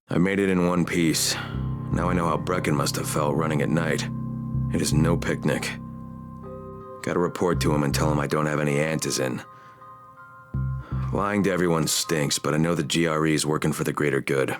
I made it in one piece. Now I know how Brecken must have felt running at night. It is no picnic. Gotta report to him and tell him I don't have any antizin. Lying to everyone stinks, but I know the GRE is working for the greater good.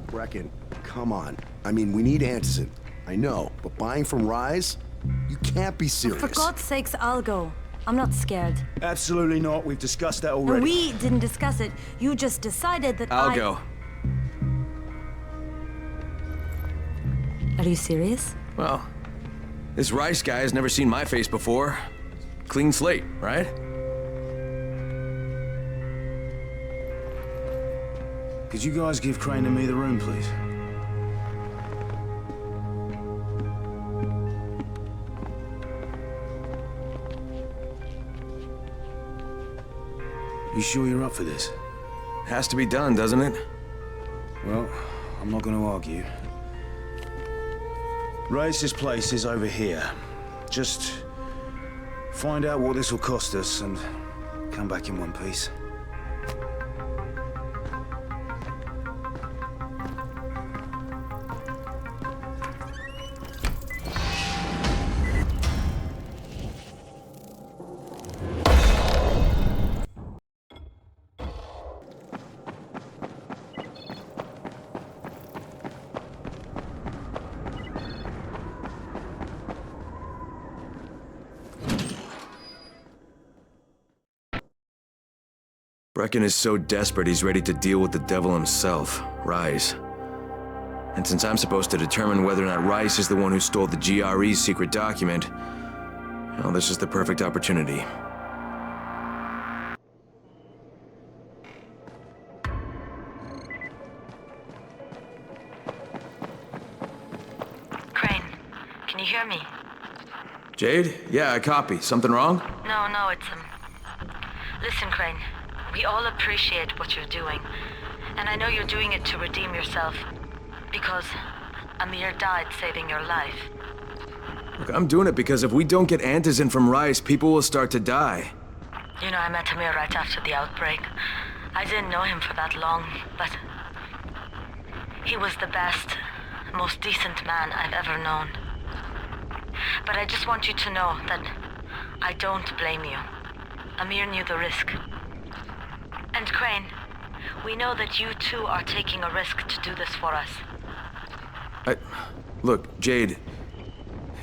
Brecken, come on. I mean, we need antizin. I know, but buying from Rise? You can't be serious. For God's sakes, I'll go. I'm not scared. Absolutely not. We've discussed that already. No, we didn't discuss it. You just decided that I'll go. Are you serious? Well, this Rice guy has never seen my face before. Clean slate, right? Could you guys give Crane and me the room, please? You sure you're up for this? Has to be done, doesn't it? Well, I'm not going to argue. Rais's place is over here. Just find out what this will cost us and come back in one piece. Brecken is so desperate he's ready to deal with the devil himself, Rice. And since I'm supposed to determine whether or not Rice is the one who stole the GRE's secret document, well, this is the perfect opportunity. Crane, can you hear me? Jade? Yeah, I copy. Something wrong? No, it's Listen, Crane, we all appreciate what you're doing. And I know you're doing it to redeem yourself. Because Amir died saving your life. Look, I'm doing it because if we don't get antizin from Rice, people will start to die. You know, I met Amir right after the outbreak. I didn't know him for that long, but he was the best, most decent man I've ever known. But I just want you to know that I don't blame you. Amir knew the risk. And Crane, we know that you too are taking a risk to do this for us. Look, Jade,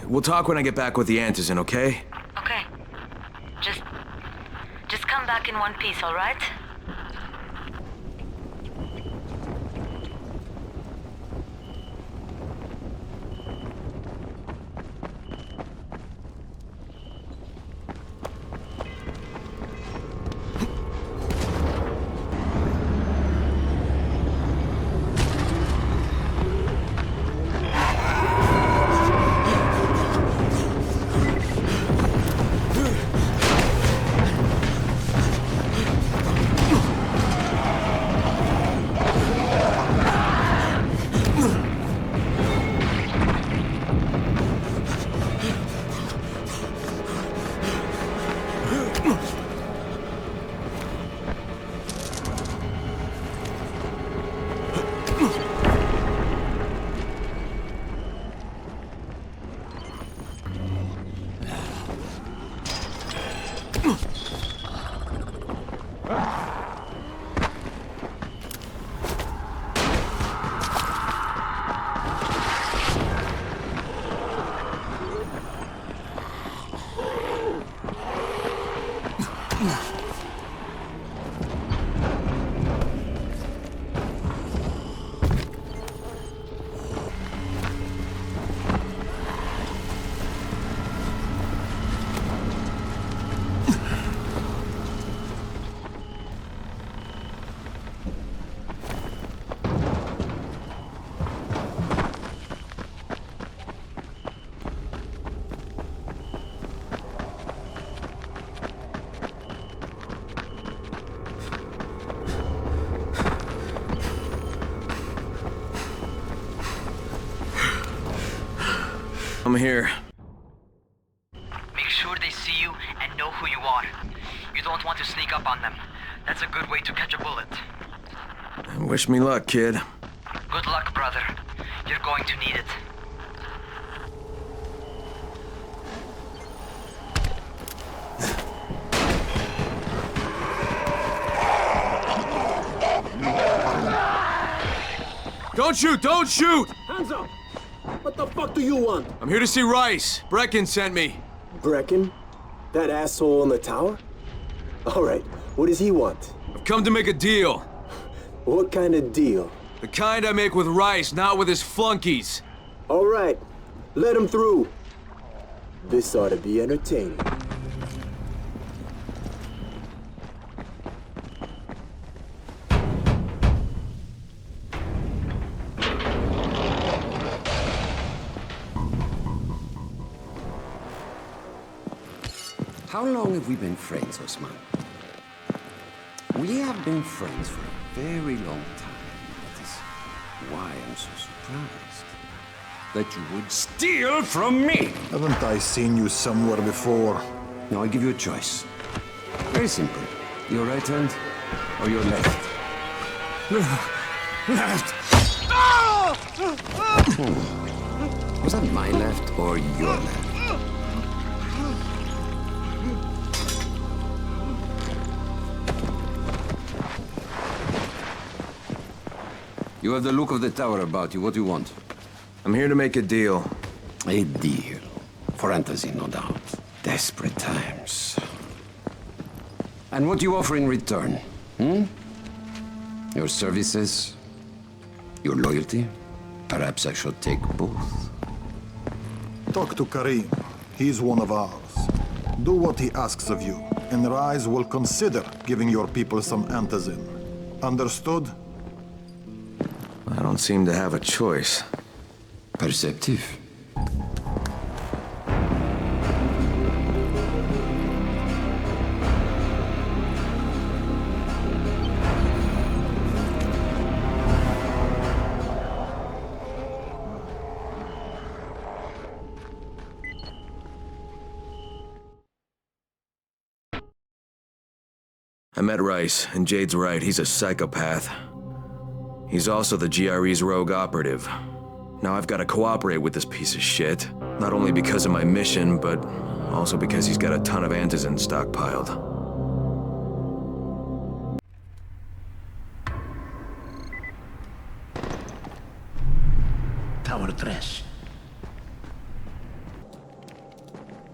we'll talk when I get back with the antizin, okay? Okay. Just come back in one piece, all right? I'm here. Make sure they see you and know who you are. You don't want to sneak up on them. That's a good way to catch a bullet. Wish me luck, kid. Good luck, brother. You're going to need it. Don't shoot! Don't shoot! Hands up! What the fuck do you want? I'm here to see Rice. Brecken sent me. Brecken? That asshole in the tower? Alright, what does he want? I've come to make a deal. What kind of deal? The kind I make with Rice, not with his flunkies. Alright, let him through. This ought to be entertaining. How long have we been friends, Osman? We have been friends for a very long time. That is why I'm so surprised that you would steal from me. Haven't I seen you somewhere before? Now I give you a choice. Very simple. Your right hand or your left? Left. Was that my left or your left? You have the look of the tower about you. What do you want? I'm here to make a deal. A deal. For fantasy, no doubt. Desperate times. And what do you offer in return? Your services? Your loyalty? Perhaps I should take both. Talk to Karim. He's one of ours. Do what he asks of you, and Rise will consider giving your people some antizin. Understood? I don't seem to have a choice. Perceptive. I met Rice, and Jade's right, he's a psychopath. He's also the GRE's rogue operative. Now I've got to cooperate with this piece of shit, not only because of my mission, but also because he's got a ton of antizin stockpiled. Tower 3.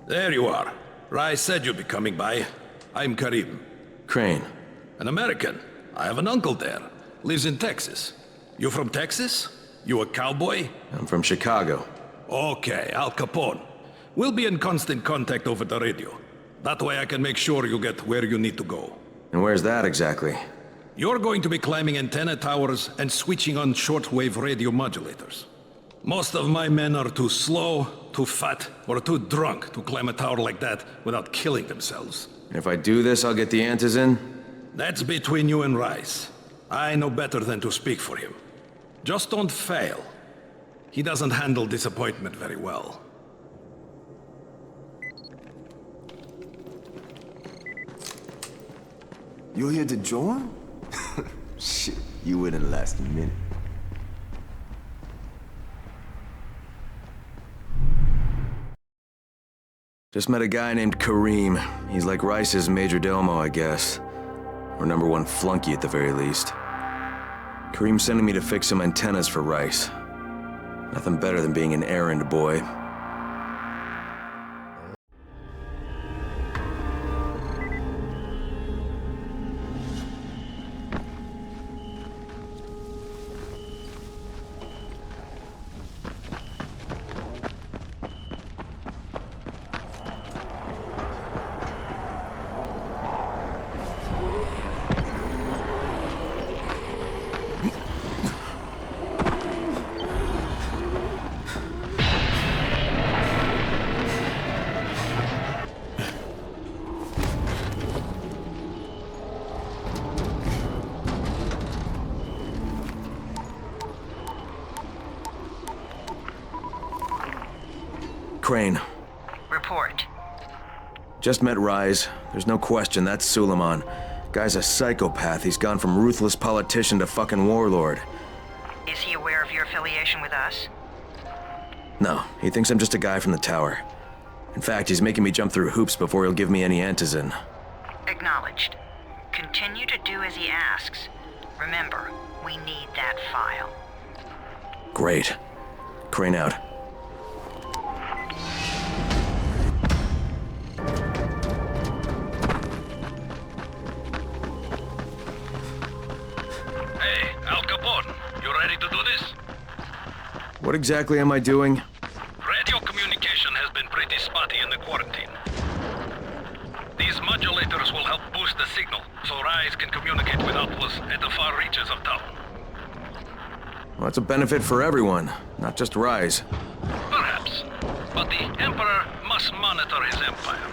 There you are. Rice said you'd be coming by. I'm Karim. Crane. An American. I have an uncle there. Lives in Texas. You from Texas? You a cowboy? I'm from Chicago. Okay, Al Capone. We'll be in constant contact over the radio. That way I can make sure you get where you need to go. And where's that exactly? You're going to be climbing antenna towers and switching on shortwave radio modulators. Most of my men are too slow, too fat, or too drunk to climb a tower like that without killing themselves. And if I do this, I'll get the antizin? That's between you and Rice. I know better than to speak for him. Just don't fail. He doesn't handle disappointment very well. You're here to join? Shit, you wouldn't last a minute. Just met a guy named Karim. He's like Rice's majordomo, I guess. Or #1 flunky at the very least. Karim's sending me to fix some antennas for Rice. Nothing better than being an errand boy. Crane. Report. Just met Rise. There's no question that's Suleiman. Guy's a psychopath. He's gone from ruthless politician to fucking warlord. Is he aware of your affiliation with us? No, he thinks I'm just a guy from the tower. In fact, he's making me jump through hoops before he'll give me any antizin. Acknowledged. Continue to do as he asks. Remember, we need that file. Great. Crane out. Hey, Al Capone, you ready to do this? What exactly am I doing? Radio communication has been pretty spotty in the quarantine. These modulators will help boost the signal, so Rise can communicate with outposts at the far reaches of town. Well, that's a benefit for everyone, not just Rise. Perhaps. But the Emperor must monitor his empire.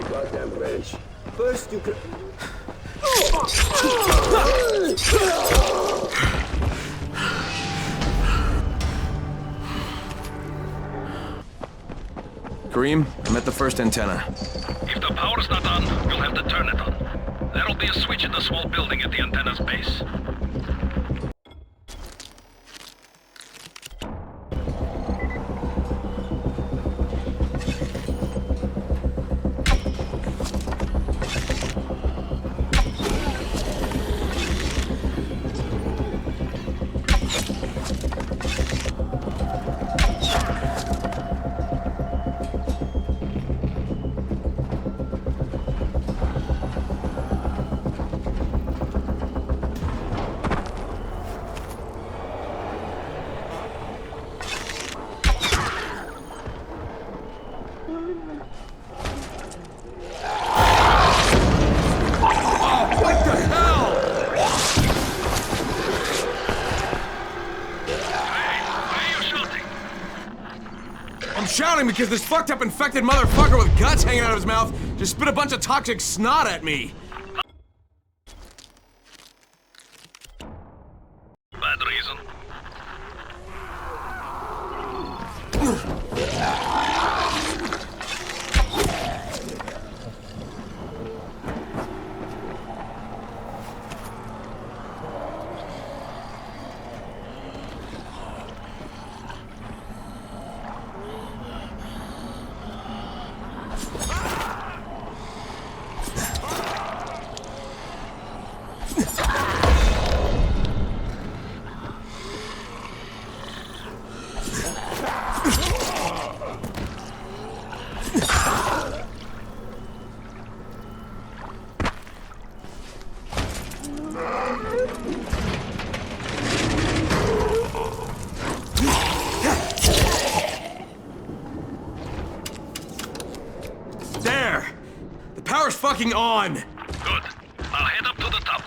Goddamn British. First you could... Kareem, I'm at the first antenna. If the power's not on, you'll have to turn it on. There'll be a switch in the small building at the antenna's base. Shouting because this fucked up infected motherfucker with guts hanging out of his mouth just spit a bunch of toxic snot at me. Bad reason. There! The power's fucking on! Good. I'll head up to the top.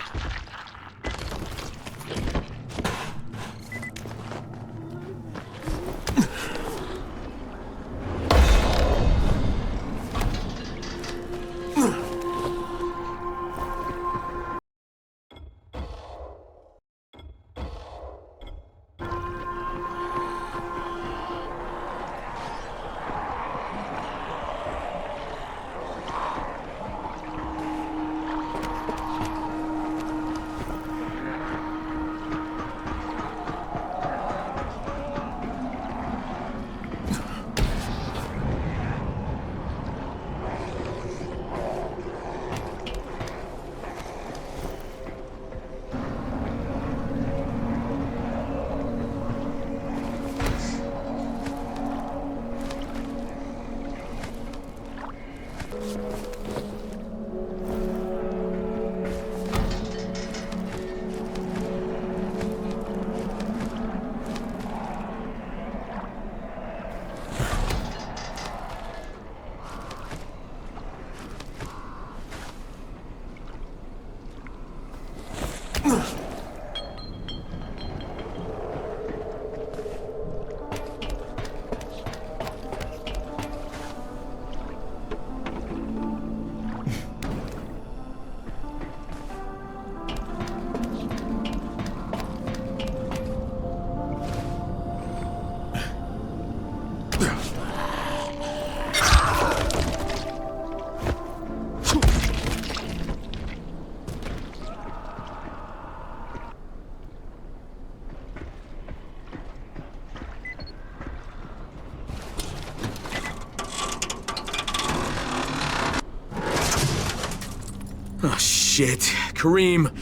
Oh, shit. Kareem,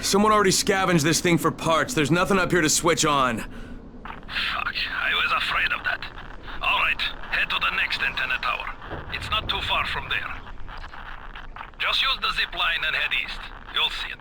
someone already scavenged this thing for parts. There's nothing up here to switch on. Fuck, I was afraid of that. All right, head to the next antenna tower. It's not too far from there. Just use the zip line and head east. You'll see it.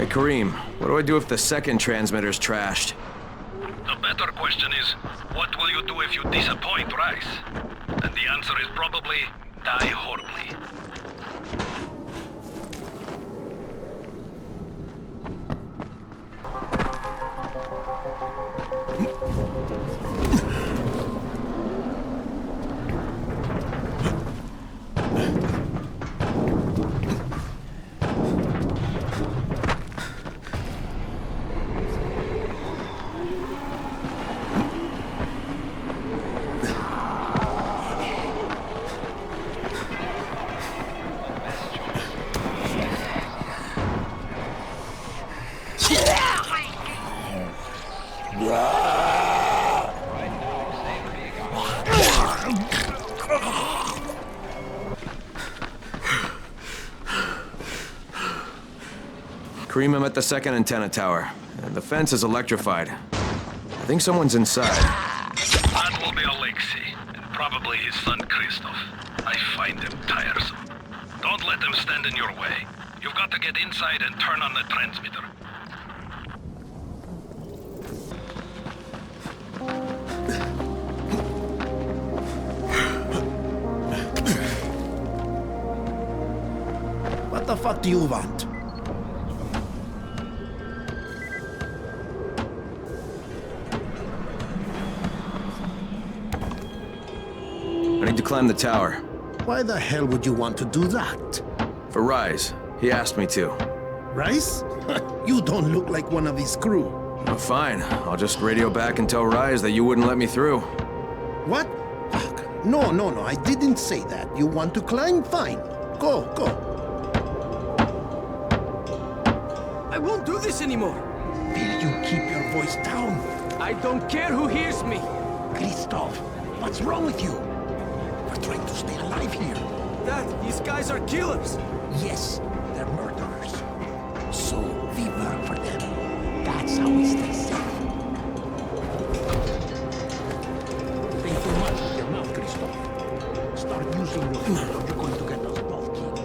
Kareem, what do I do if the second transmitter's trashed? The better question is, what will you do if you disappoint Rice? And the answer is probably, die horribly. Kareem, I'm at the second antenna tower. The fence is electrified. I think someone's inside. That will be Alexei, and probably his son Christoph. I find him tiresome. Don't let them stand in your way. You've got to get inside and turn on the transmitter. What the fuck do you want? I need to climb the tower. Why the hell would you want to do that? For Rise. He asked me to. Rice? You don't look like one of his crew. Oh, fine. I'll just radio back and tell Rise that you wouldn't let me through. What? Fuck. No, I didn't say that. You want to climb? Fine. Go. I won't do this anymore. Will you keep your voice down? I don't care who hears me. Christoph, what's wrong with you? We're trying to stay alive here. Dad, these guys are killers. Yes, they're murderers. So we work for them. That's how we stay safe. Think too much with your mouth, Christoph. Start using your mouth or you're going to get us both killed.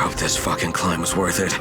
hope this fucking climb was worth it.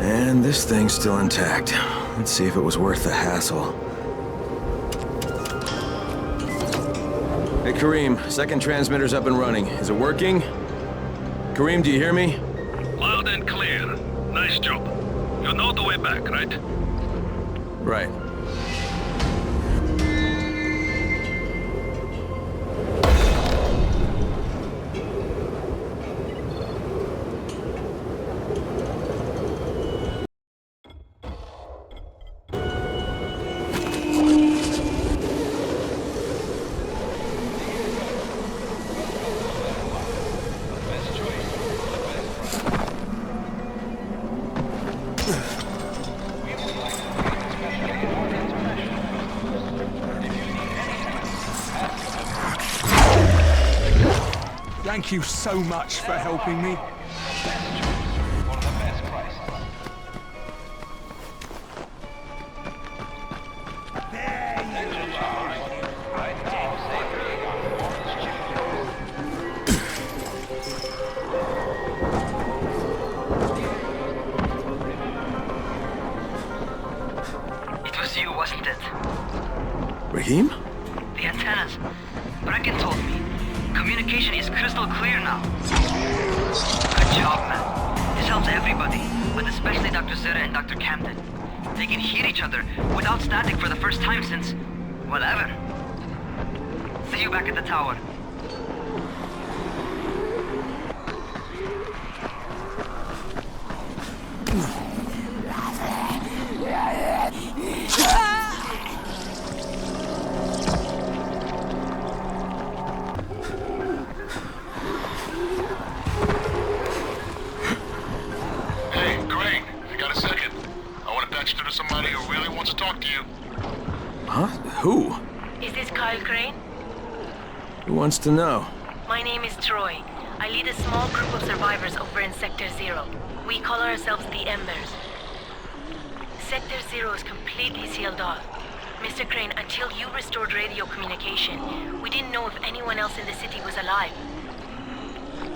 And this thing's still intact. Let's see if it was worth the hassle. Hey, Kareem, second transmitter's up and running. Is it working? Kareem, do you hear me? Loud and clear. Nice job. You know the way back, right? Right. Thank you so much for helping me. It was you, wasn't it? Raheem? The antennas. Brecken told me. Communication is crystal clear now. Good job, man. This helps everybody, but especially Dr. Zera and Dr. Camden. They can hear each other without static for the first time since, well, ever. See you back at the tower. Somebody who really wants to talk to you. Huh? Who? Is this Kyle Crane? Who wants to know? My name is Troy. I lead a small group of survivors over in Sector 0. We call ourselves the Embers. Sector 0 is completely sealed off. Mr. Crane, until you restored radio communication, we didn't know if anyone else in the city was alive.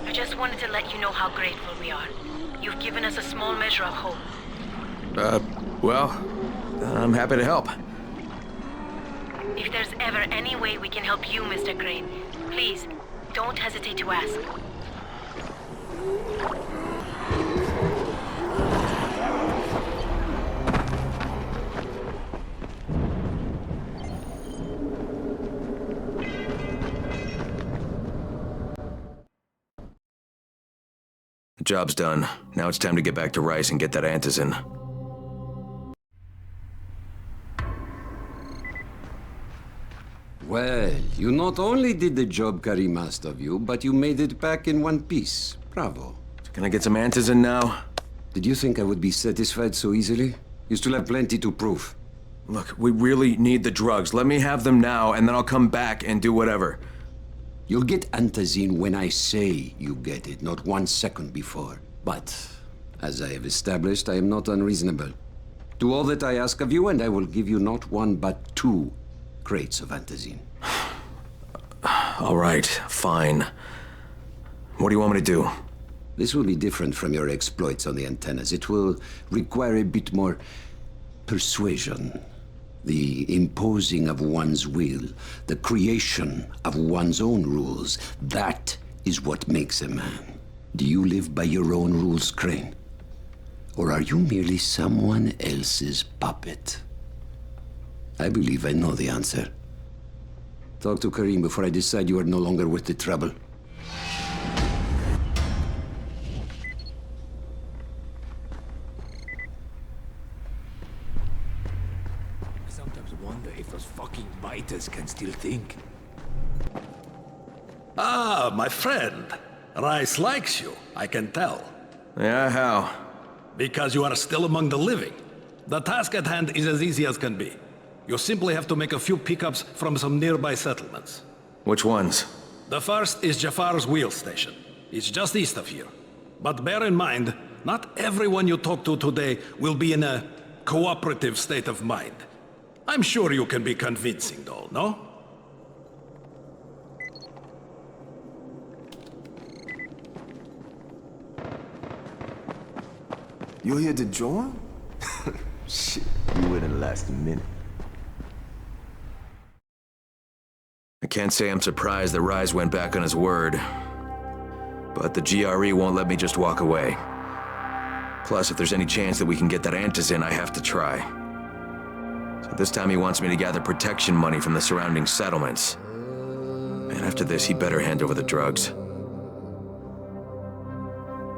I just wanted to let you know how grateful we are. You've given us a small measure of hope. Well, I'm happy to help. If there's ever any way we can help you, Mr. Crane, please, don't hesitate to ask. The job's done. Now it's time to get back to Rais and get that antizin. Well, you not only did the job Karim asked of you, but you made it back in one piece. Bravo. Can I get some antizin now? Did you think I would be satisfied so easily? You still have plenty to prove. Look, we really need the drugs. Let me have them now, and then I'll come back and do whatever. You'll get antizin when I say you get it, not 1 second before. But, as I have established, I am not unreasonable. Do all that I ask of you, and I will give you not 1, but 2 crates of antizin. All right, fine. What do you want me to do? This will be different from your exploits on the antennas. It will require a bit more persuasion. The imposing of one's will, the creation of one's own rules. That is what makes a man. Do you live by your own rules, Crane? Or are you merely someone else's puppet? I believe I know the answer. Talk to Karim before I decide you are no longer worth the trouble. I sometimes wonder if those traitors can still think. Ah, my friend. Rais'le likes you, I can tell. Yeah, how? Because you are still among the living. The task at hand is as easy as can be. You simply have to make a few pickups from some nearby settlements. Which ones? The first is Jafar's wheel station. It's just east of here. But bear in mind, not everyone you talk to today will be in a cooperative state of mind. I'm sure you can be convincing though, no? You're here to join? Shit, you wouldn't last a minute. I can't say I'm surprised that Rise went back on his word. But the GRE won't let me just walk away. Plus, if there's any chance that we can get that Antizin, I have to try. So this time he wants me to gather protection money from the surrounding settlements. And after this, he better hand over the drugs.